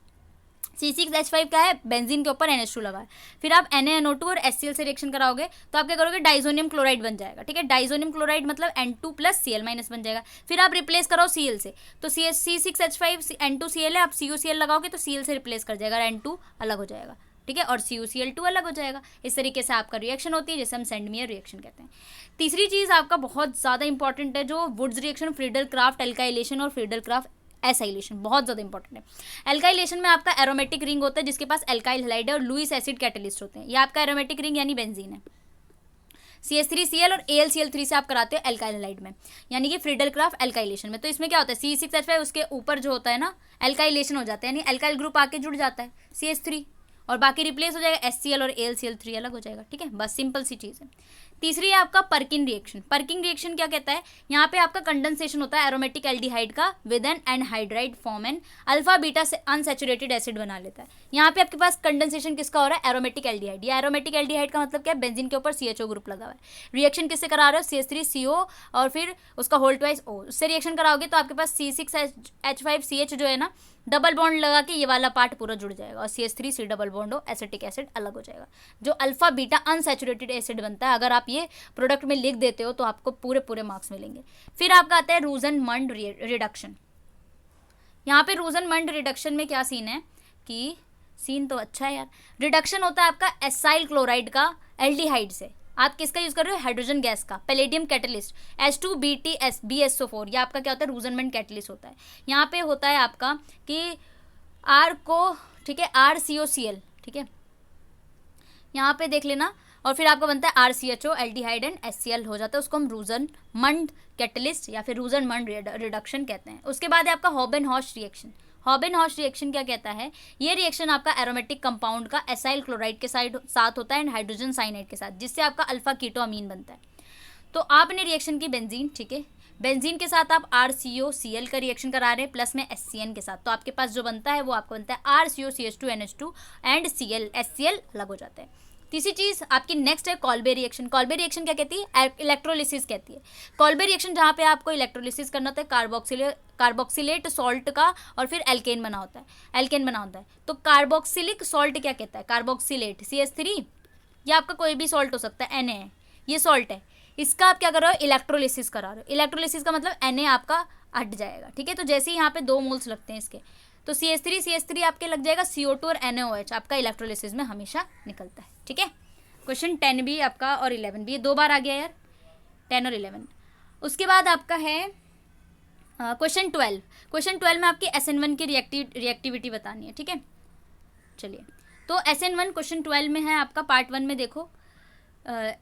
C6H5 क्या है, बेंजीन के ऊपर NH2 लगा है। फिर आप NaNO2 और HCl से रिएक्शन कराओगे तो आप क्या करोगे, डाइजोनियम क्लोराइड बन जाएगा, ठीक है। डाइजोनियम क्लोराइड मतलब N2 + Cl- बन जाएगा। फिर आप रिप्लेस कराओ Cl से, तो C6H5 N2Cl है, आप CuCl लगाओगे तो Cl से रिप्लेस कर जाएगा, N2 अलग हो जाएगा, ठीक है, और CuCl2 अलग हो जाएगा। इस तरीके से आपका रिएक्शन होती है, जिसे हम सेंडमेयर रिएक्शन कहते हैं। तीसरी चीज़ आपका बहुत ज़्यादा इंपॉर्टेंट है, जो Wurtz reaction, Friedel craft alkylation और फ्रीडल क्राफ्ट एसाइलेशन, बहुत ज़्यादा इंपॉर्टेंट है। एल्काइलेशन में आपका एरोमेटिक रिंग होता है जिसके पास एल्काइल हैलाइड है और लुईस एसिड कैटलिस्ट होते हैं। ये आपका एरोमेटिक रिंग यानी बेंजीन है। CH3Cl और AlCl3 से आप कराते हो एल्काइल हैलाइड में, यानी कि फ्रीडल क्राफ्ट एल्काइलेशन में। तो इसमें क्या होता है, C6H5 उसके ऊपर जो होता है ना, एल्काइलेशन हो जाता है, यानी एल्काइल ग्रुप आके जुड़ जाता है CH3, और बाकी रिप्लेस हो जाएगा, HCl और AlCl3 अलग हो जाएगा, ठीक है। बस सिंपल सी चीज़ है। तीसरी है आपका पर्किन रिएक्शन। पर्किंग रिएक्शन क्या कहता है, यहाँ पे आपका कंडेंसेशन होता है एरोमेटिक एल्डिहाइड का with an anhydride form an alpha beta से अनसैचुरेटेड एसिड बना लेता है। यहाँ पे आपके पास कंडेंसेशन किसका हो रहा है, एरोमेटिक एल्डिहाइड। या एरोमेटिक एल्डिहाइड का मतलब क्या है, बेंजीन के ऊपर CHO ग्रुप लगा हुआ है। रिएक्शन किससे करा रहे हो, CH3CO और फिर उसका होल ट्वाइस O, उससे रिएक्शन कराओगे तो आपके पास C6H5CH जो है ना, डबल बॉन्ड लगा के ये वाला पार्ट पूरा जुड़ जाएगा, और CH3C डबल बॉन्ड हो, एसिटिक एसिड अलग हो जाएगा, जो अल्फा बीटा अनसैचुरेटेड एसिड बनता है। अगर आप ये प्रोडक्ट में लिख देते हो तो आपको पूरे मार्क्स मिलेंगे। फिर आपका आता है रूजन-मंड रिडक्शन। यहाँ पे रूजन-मंड रिडक्शन में क्या सीन है कि, सीन तो अच्छा है यार, रिडक्शन होता है आपका एसाइल क्लोराइड का एल्डिहाइड से। आप किसका यूज कर रहे हो, हाइड्रोजन गैस का, पैलेडियम कैटलिस्ट H2BTS-BSO4, ये आपका क्या होता है, रूजनमंड कैटलिस्ट होता है। यहाँ पे होता है आपका कि R को, ठीक है, RCOCl, ठीक है, यहाँ पे देख लेना, और फिर आपका बनता है RCHO एल्डिहाइड एंड HCl हो जाता है, उसको हम रूजनमंड कैटलिस्ट या फिर रूजनमंड रिडक्शन कहते हैं। उसके बाद है आपका हॉबेन-हॉश रिएक्शन। हॉबेन-हॉश रिएक्शन क्या कहता है, ये रिएक्शन आपका एरोमेटिक कंपाउंड का एसाइल क्लोराइड के साथ होता है एंड हाइड्रोजन साइनाइड के साथ, जिससे आपका अल्फा कीटो अमीन बनता है। तो आपने रिएक्शन की बेंजीन, ठीक है, बेंजीन के साथ आप RCOCl का रिएक्शन करा रहे हैं प्लस में HCN के साथ, तो आपके पास जो बनता है वो आपका बनता है RCOCH2NH2 एंड HCl अलग हो जाता है। तीसरी चीज़ आपकी नेक्स्ट है कॉल्बे रिएक्शन। कॉल्बे रिएक्शन क्या कहती है, इलेक्ट्रोलिसिस कहती है। कॉल्बे रिएक्शन जहाँ पे आपको इलेक्ट्रोलिसिस करना होता है कार्बोक्सिलेट सॉल्ट का, और फिर एल्केन बना होता है। तो कार्बोक्सिलिक सॉल्ट क्या कहता है, कार्बोक्सिलेट CH3, या आपका कोई भी सॉल्ट हो सकता है, Na है, ये सॉल्ट है, इसका आप क्या कर रहे हो, इलेक्ट्रोलिसिस करा रहे हो। इलेक्ट्रोलिसिस का मतलब Na आपका हट जाएगा, ठीक है। तो जैसे ही यहाँ पे 2 मोल्स लगते हैं इसके, तो CH3 आपके लग जाएगा CO2 और NaOH, आपका इलेक्ट्रोलिसिस में हमेशा निकलता है, ठीक है। क्वेश्चन 10 भी आपका और 11 भी, ये 2 बार आ गया यार, 10 और 11। उसके बाद आपका है क्वेश्चन 12। क्वेश्चन 12 में आपकी SN1 की रिएक्टिविटी बतानी है, ठीक है। चलिए, तो SN1 क्वेश्चन 12 में है आपका, पार्ट 1 में देखो,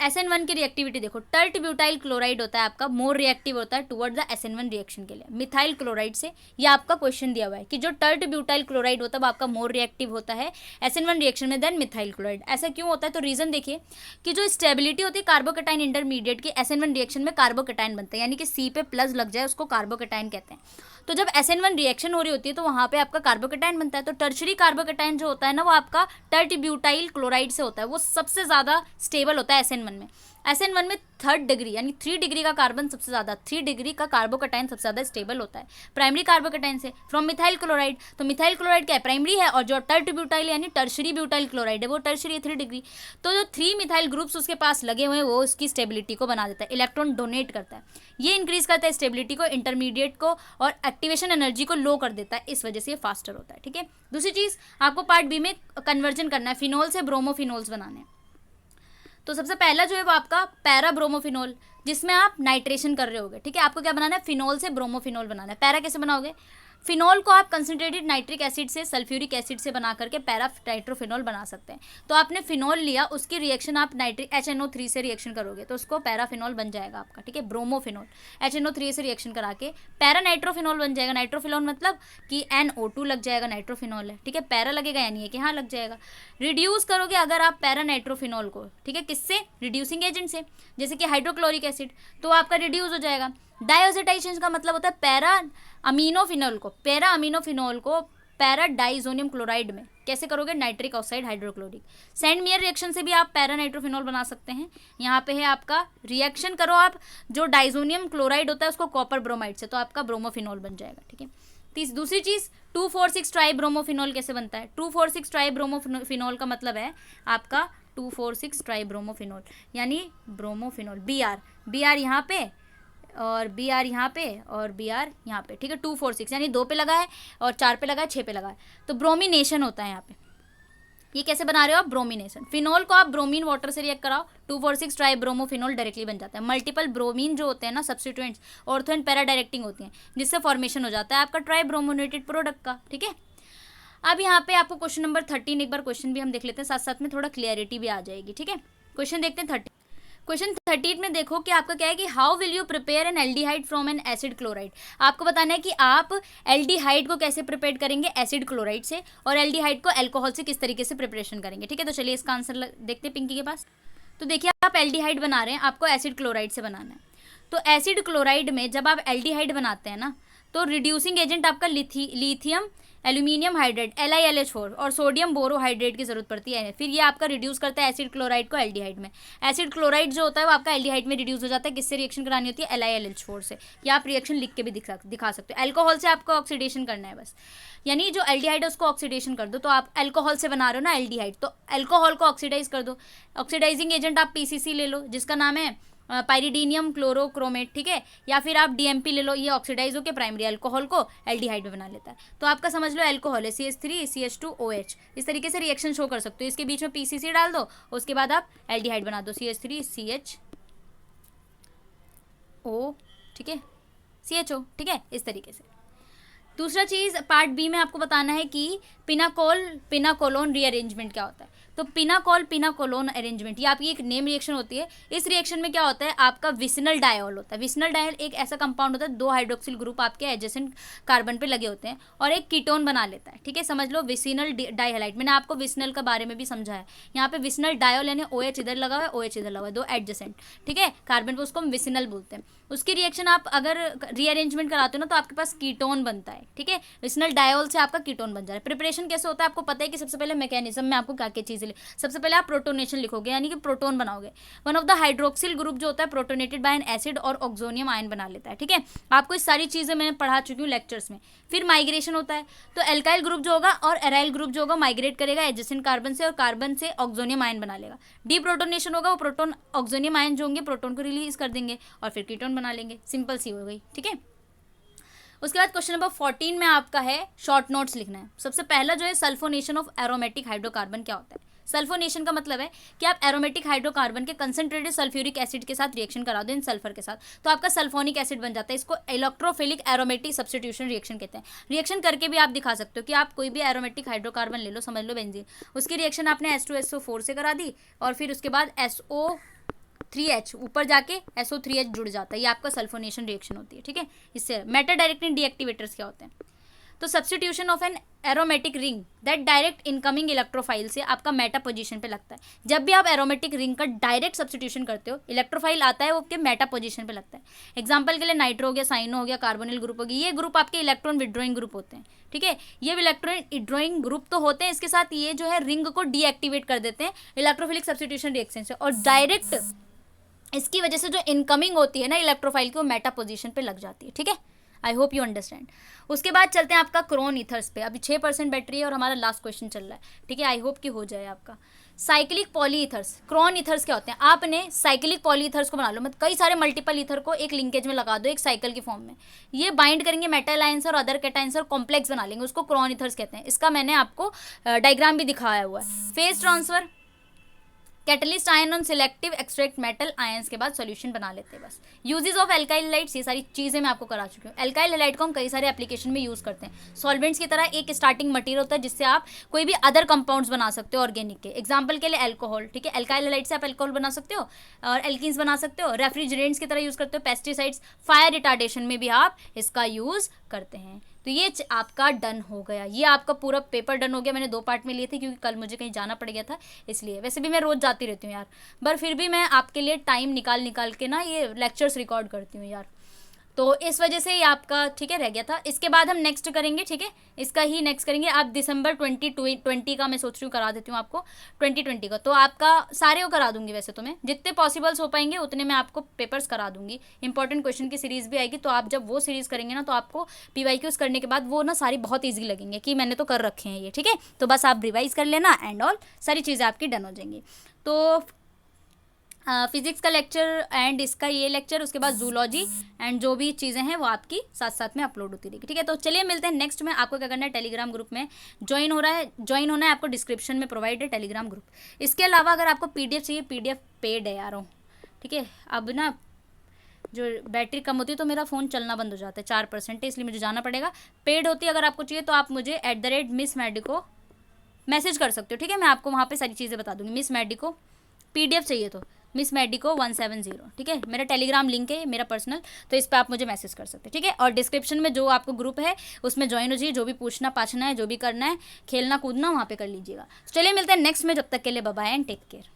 SN1 की रिएक्टिविटी देखो। टर्ट ब्यूटाइल क्लोराइड होता है आपका, मोर रिएक्टिव होता है टुवर्ड द SN1 रिएक्शन के लिए मिथाइल क्लोराइड से। ये आपका क्वेश्चन दिया हुआ है कि जो टर्ट ब्यूटाइल क्लोराइड होता है वो आपका मोर रिएक्टिव होता है SN1 रिएक्शन में देन मिथाइल क्लोराइड। ऐसा क्यों होता है, तो रीजन देखिए कि जो स्टेबिलिटी होती है कार्बोकेटाइन इंटरमीडिएट की, SN1 रिएक्शन में कार्बोकेटाइन बनता है, यानी कि C पे प्लस लग जाए उसको कार्बोकेटाइन कहते हैं। तो जब SN1 रिएक्शन हो रही होती है तो वहाँ पे आपका कार्बोकेटाइन बनता है। तो टर्शरी कार्बोकेटाइन जो होता है ना, वो आपका टर्ट ब्यूटाइल क्लोराइड से होता है, वो सबसे ज़्यादा स्टेबल होता है SN1 में। SN1 में 3rd डिग्री यानी 3 डिग्री का कार्बन सबसे ज़्यादा, 3 डिग्री का कार्बोकेटाइन सबसे ज़्यादा स्टेबल होता है प्राइमरी कार्बोकेटाइन से फ्रॉम मिथाइल क्लोराइड। तो मिथाइल क्लोराइड क्या है, प्राइमरी है, और जो टर्ट ब्यूटाइल यानी टर्शरी ब्यूटाइल क्लोराइड है वो टर्शरी है 3 डिग्री। तो जो 3 मिथाइल ग्रुप्स उसके पास लगे हुए हैं वो उसकी स्टेबिलिटी को बना देता है, इलेक्ट्रॉन डोनेट करता है, ये इंक्रीज करता है स्टेबिलिटी को, इंटरमीडिएट को, और एक्टिवेशन एनर्जी को लो कर देता है, इस वजह से ये फास्टर होता है, ठीक है। दूसरी चीज़ आपको पार्ट बी में कन्वर्जन करना है, फिनोल से ब्रोमोफिनोल्स बनाने हैं। तो सबसे पहला जो है वो आपका पैरा ब्रोमोफिनोल, जिसमें आप नाइट्रेशन कर रहे होगे, ठीक है। आपको क्या बनाना है, फिनोल से ब्रोमोफिनोल बनाना है। पैरा कैसे बनाओगे, फिनॉल को आप कंसनट्रेटेड नाइट्रिक एसिड से सल्फ्यूरिक एसिड से बना करके पैरा नाइट्रोफिनॉल बना सकते हैं। तो आपने फिनॉल लिया, उसकी रिएक्शन आप नाइट्रिक HNO3 से रिएक्शन करोगे तो उसको पैराफिनॉल बन जाएगा आपका, ठीक है, ब्रोमोफिनॉल। HNO3 से रिएक्शन करा के पैरा नाइट्रोफिनॉल बन जाएगा। नाइट्रोफिनॉल मतलब कि NO2 लग जाएगा, नाइट्रोफिनॉल है, ठीक है, पैरा लगेगा यानी है कि हाँ लग जाएगा। रिड्यूस करोगे अगर आप पैरा नाइट्रोफिनॉल को, ठीक है, किससे, रिड्यूसिंग एजेंट से, जैसे कि हाइड्रोक्लोरिक एसिड, तो आपका रिड्यूस हो जाएगा। डाइऑक्सीडाइजेशन का मतलब होता है पैरा अमीनोफिनॉल को पैरा डाइजोनियम क्लोराइड में कैसे करोगे, nitric oxide hydrochloric. Send mayor reaction से भी आप पैरा नाइट्रोफिनॉल बना सकते हैं। यहाँ पे है आपका रिएक्शन करो आप, जो डाइजोनियम क्लोराइड होता है उसको कॉपर ब्रोमाइड से, तो आपका ब्रोमोफिनॉल बन जाएगा, ठीक है। दूसरी चीज़ 2,4,6 ट्राई ब्रोमोफिनॉल कैसे बनता है। 2,4,6 ट्राई ब्रोमोफिनॉल का मतलब है आपका 2,4,6 ट्राई ब्रोमोफिनॉल यानी ब्रोमोफिनॉल, बी आर यहाँ पे और बी आर यहाँ पे और बी आर यहाँ पे, ठीक है। 2,4,6 यानी 2 पे लगा है और 4 पे लगा है, 6 पे लगा है, तो ब्रोमिनेशन होता है यहाँ पे। ये कैसे बना रहे हो आप, ब्रोमिनेशन। फिनॉल को आप ब्रोमीन वाटर से रिएक्ट कराओ, 2,4,6 ट्राई ब्रोमोफिनॉल डायरेक्टली बन जाता है। मल्टीपल ब्रोमीन जो होते हैं ना substituents, ortho and para directing होती हैं, जिससे फॉर्मेशन हो जाता है आपका ट्राई ब्रोमोनेटेड प्रोडक्ट का, ठीक है। अब यहाँ पे आपको क्वेश्चन नंबर 13, एक बार क्वेश्चन भी हम देख लेते हैं, साथ साथ में थोड़ा क्लियरिटी भी आ जाएगी, ठीक है। क्वेश्चन देखते हैं 13। क्वेश्चन 13 में देखो कि आपका क्या है कि how will you prepare an aldehyde from N acid chloride. आपको बताना है कि आप एल्डिहाइड को कैसे प्रिपेयर करेंगे एसिड क्लोराइड से, और एल्डिहाइड को अल्कोहल से किस तरीके से प्रिपरेशन करेंगे, ठीक है। तो चलिए इसका आंसर देखते हैं पिंकी के पास। तो देखिए आप एल्डिहाइड बना रहे हैं, आपको एसिड क्लोराइड से बनाना है। तो एसिड क्लोराइड में जब आप एल्डिहाइड बनाते हैं ना, तो रिड्यूसिंग एजेंट आपका लिथियम एल्यूमिनियम हाइड्रेट LiLH4 और सोडियम बोरोहाइड्रेट की जरूरत पड़ती है। फिर ये आपका रिड्यूस करता है एसिड क्लोराइड को एल्डिहाइड में। एसिड क्लोराइड जो होता है वो आपका एल्डिहाइड में रिड्यूस हो जाता है। किससे रिएक्शन करानी होती है, LiLH4 से। या आप रिएक्शन लिख के भी दिखा सकते हो। अल्कोहल से आपको ऑक्सीडेशन करना है बस, यानी जो एल्डिहाइड है उसको ऑक्सीडेशन कर दो। तो आप अल्कोहल से बना रहे हो ना एल्डिहाइड, तो अल्कोहल को ऑक्सीडाइज कर दो। ऑक्सीडाइजिंग एजेंट आप PCC ले लो जिसका नाम है पाइरिडीनियम क्लोरोक्रोमेट, ठीक है, या फिर आप DMP ले लो। ये ऑक्सीडाइज होकर प्राइमरी अल्कोहल को एल्डिहाइड में बना लेता है। तो आपका समझ लो अल्कोहल है CH3 CH2OH। इस तरीके से रिएक्शन शो कर सकते हो। इसके बीच में PCC डाल दो, उसके बाद आप एल्डिहाइड बना दो CH3 CHO, ठीक है, CHO, ठीक है, इस तरीके से। दूसरा चीज़ पार्ट बी में आपको बताना है कि पिनाकोलोन रीअरेंजमेंट क्या होता है। तो पिनाकोलोन अरेंजमेंट, ये आपकी एक नेम रिएक्शन होती है। इस रिएक्शन में क्या होता है, आपका विसिनल डायोल होता है। विसिनल डायोल एक ऐसा कंपाउंड होता है, 2 हाइड्रोक्सिल ग्रुप आपके एडजेसेंट कार्बन पे लगे होते हैं और एक कीटोन बना लेता है, ठीक है। समझ लो विसिनल डाइहैलाइड। मैंने आपको विसिनल के बारे में भी समझाया। यहाँ पे विसिनल डायोल यानी OH इधर लगा हुआ है, OH इधर लगा हुआ है, 2 एडजेसेंट, ठीक है, कार्बन पे, उसको हम विसिनल बोलते हैं। उसकी रिएक्शन आप अगर रीअरेंजमेंट कराते हो ना तो आपके पास कीटोन बनता है, ठीक है। विसिनल डायोल से आपका कीटोन बन जा रहा है। प्रिपरेशन कैसे होता है आपको पता है कि सबसे पहले मैकेनिज्म में आपको क्या क्या चीज़ें, सबसे पहले आप प्रोटोनेशन लिखोगे यानी कि प्रोटोन बनाओगे। One of the hydroxyl group जो होता है प्रोटोनेटेड बाय एन एसिड और ऑक्सोनियम आयन बना लेता है, ठीक है। आपको इस सारी चीज़ें मैं पढ़ा चुकी हूँ लेक्चर्स में। फिर माइग्रेशन होता है, तो एल्काइल ग्रुप जो होगा और एराइल ग्रुप जो होगा माइग्रेट करेगा एडजेसेंट कार्बन से और कार्बन से ऑक्सोनियम आयन बना लेगा। डीप्रोटोनेशन होगा, वो प्रोटोन ऑक्सोनियम आयन जो होंगे प्रोटोन को रिलीज कर देंगे और फिर कीटोन बना लेंगे। सिंपल सी हो गई, ठीक है। उसके बाद क्वेश्चन नंबर 14 में आपका है शॉर्ट नोट्स लिखना है। सबसे पहला जो है सल्फोनेशन ऑफ एरोमेटिक हाइड्रोकार्बन क्या होता है। सल्फोनेशन का मतलब है कि आप एरोमेटिक हाइड्रोकार्बन के कंसंट्रेटेड सल्फ्यूरिक एसिड के साथ रिएक्शन करा दो इन सल्फर के साथ, तो आपका सल्फोनिक एसिड बन जाता है। इसको इलेक्ट्रोफिलिक एरोमेटिक सब्स्टिट्यूशन रिएक्शन कहते हैं। रिएक्शन करके भी आप दिखा सकते हो कि आप कोई भी एरोमेटिक हाइड्रोकार्बन ले लो, समझ लो बेंजीन, उसकी रिएक्शन आपने H2SO4 से करा दी और फिर उसके बाद SO3H ऊपर जाके SO3H जुड़ जाता है। ये आपका सल्फोनेशन रिएक्शन होती है, ठीक है। इससे मेटा डायरेक्टिंग डीएक्टिवेटर्स क्या होते हैं। तो substitution of an aromatic ring that direct incoming electrophile से आपका मेटा पोजीशन पे लगता है। जब भी आप एरोमेटिक रिंग का डायरेक्ट सब्स्टिट्यूशन करते हो, इलेक्ट्रोफाइल आता है वो आपके मेटा पोजीशन पे लगता है। एग्जांपल के लिए नाइट्रो हो गया, साइनो हो गया, कार्बोनिल ग्रुप हो गया, ये ग्रुप आपके इलेक्ट्रॉन विड्रॉइंग ग्रुप होते हैं, ठीक है। ये इलेक्ट्रॉन विड्रॉइंग ग्रुप तो होते हैं, इसके साथ ये जो है रिंग को डीएक्टिवेट कर देते हैं इलेक्ट्रोफिलिक सब्स्टिट्यूशन रिएक्शन से, और डायरेक्ट इसकी वजह से जो इनकमिंग होती है ना इलेक्ट्रोफाइल की, वो मेटा पोजीशन पे लग जाती है, ठीक है। I hope you understand. उसके बाद चलते हैं आपका क्रोन ईथर्स पे। अभी 6% बैटरी है और हमारा लास्ट क्वेश्चन चल रहा है, ठीक है। आई होप कि हो जाए आपका। साइक्लिक पॉलीईथर्स, क्रोन ईथर्स क्या होते हैं। आपने साइक्लिक पॉलीईथर्स को बना लो, मतलब कई सारे मल्टीपल ईथर को एक लिंकेज में लगा दो एक साइकिल की फॉर्म में। ये बाइंड करेंगे मेटल आयंस और अदर कैटायंस और कॉम्प्लेक्स बना लेंगे, उसको क्रोन ईथर्स कहते हैं। इसका मैंने आपको डायग्राम भी दिखाया हुआ है। Phase transfer, catalyst ion on selective extract metal ions के बाद सॉल्यूशन बना लेते हैं बस। यूजेस ऑफ एल्काइल हैलाइड्स, ये सारी चीज़ें मैं आपको करा चुकी हूँ। एल्काइल हैलाइड को हम कई सारे एप्लीकेशन में यूज़ करते हैं। सॉल्वेंट्स की तरह एक स्टार्टिंग मटेरियल होता है जिससे आप कोई भी अदर कंपाउंड्स बना सकते हो ऑर्गेनिक के। एग्जाम्पल के लिए एल्कोहल, ठीक है, एल्काइल हैलाइड से आप एल्कोहल बना सकते हो और एल्कीन्स बना सकते हो। रेफ्रिजरेंट्स की तरह यूज़ करते हो, पेस्टिसाइड्स, फायर रिटार्डेशन में भी आप इसका यूज़ करते हैं। तो ये आपका डन हो गया, ये आपका पूरा पेपर डन हो गया। मैंने 2 पार्ट में लिए थे क्योंकि कल मुझे कहीं जाना पड़ गया था इसलिए। वैसे भी मैं रोज़ जाती रहती हूँ यार, पर फिर भी मैं आपके लिए टाइम निकाल के ना ये लेक्चर्स रिकॉर्ड करती हूँ यार, तो इस वजह से ये आपका ठीक है रह गया था। इसके बाद हम नेक्स्ट करेंगे, ठीक है, इसका ही नेक्स्ट करेंगे। आप दिसंबर 2020 का मैं सोच रही हूँ करा देती हूँ आपको 2020 का, तो आपका सारे को करा दूंगी। वैसे तो मैं जितने पॉसिबल्स हो पाएंगे उतने मैं आपको पेपर्स करा दूंगी। इंपॉर्टेंट क्वेश्चन की सीरीज़ भी आएगी, तो आप जब वो सीरीज़ करेंगे ना तो आपको PYQs करने के बाद वो ना सारी बहुत ईजी लगेंगे कि मैंने तो कर रखे हैं ये, ठीक है। तो बस आप रिवाइज कर लेना एंड ऑल सारी चीज़ें आपकी डन हो जाएंगी। तो फिजिक्स का लेक्चर एंड इसका ये लेक्चर, उसके बाद जूलॉजी एंड जो भी चीज़ें हैं वो आपकी साथ साथ में अपलोड होती रहेगी, ठीक है। तो चलिए मिलते हैं नेक्स्ट में। आपको क्या करना है, टेलीग्राम ग्रुप में ज्वाइन होना है आपको। डिस्क्रिप्शन में प्रोवाइड है टेलीग्राम ग्रुप। इसके अलावा अगर आपको PDF चाहिए, PDF पेड है यारों, ठीक है। अब ना जो बैटरी कम होती है तो मेरा फ़ोन चलना बंद हो जाता है, 4% है, इसलिए मुझे जाना पड़ेगा। पेड होती है, अगर आपको चाहिए तो आप मुझे @Miss Medico मैसेज कर सकते हो, ठीक है। मैं आपको वहाँ पे सारी चीज़ें बता दूँगी। मिस मेडिको PDF चाहिए तो Miss Medico 170, ठीक है। मेरा टेलीग्राम लिंक है, मेरा पर्सनल, तो इस पर आप मुझे मैसेज कर सकते हैं, ठीक है। और डिस्क्रिप्शन में जो आपको ग्रुप है उसमें ज्वाइन हो जाइए। जो भी पूछना पाछना है, जो भी करना है, खेलना कूदना, वहाँ पे कर लीजिएगा। चलिए मिलते हैं नेक्स्ट में, जब तक के लिए bye bye and take care.